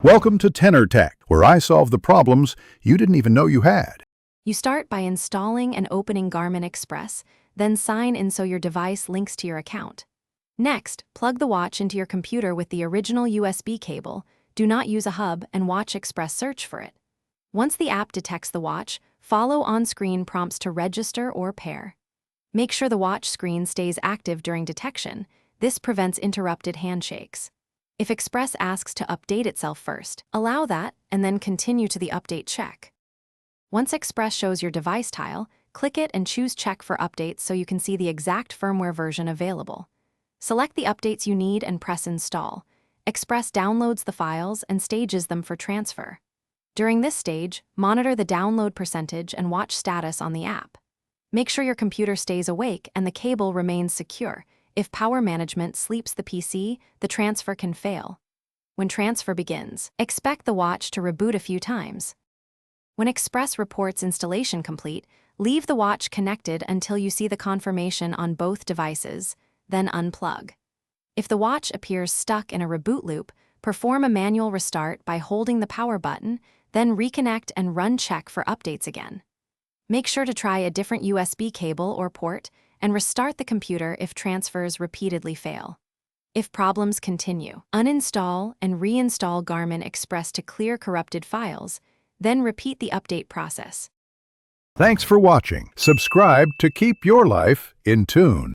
Welcome to Tenor Tech, where I solve the problems you didn't even know you had. You start by installing and opening Garmin Express, then sign in so your device links to your account. Next, plug the watch into your computer with the original USB cable. Do not use a hub and Watch Express search for it. Once the app detects the watch, follow on-screen prompts to register or pair. Make sure the watch screen stays active during detection. This prevents interrupted handshakes. If Express asks to update itself first, allow that and then continue to the update check. Once Express shows your device tile, click it and choose Check for updates so you can see the exact firmware version available. Select the updates you need and press Install. Express downloads the files and stages them for transfer. During this stage, monitor the download percentage and watch status on the app. Make sure your computer stays awake and the cable remains secure. If power management sleeps the PC, the transfer can fail. When transfer begins, expect the watch to reboot a few times. When Express reports installation complete, leave the watch connected until you see the confirmation on both devices, then unplug. If the watch appears stuck in a reboot loop, perform a manual restart by holding the power button, then reconnect and run check for updates again. Make sure to try a different USB cable or port and restart the computer if transfers repeatedly fail. If problems continue, uninstall and reinstall Garmin Express to clear corrupted files, then repeat the update process. Thanks for watching. Subscribe to keep your life in tune.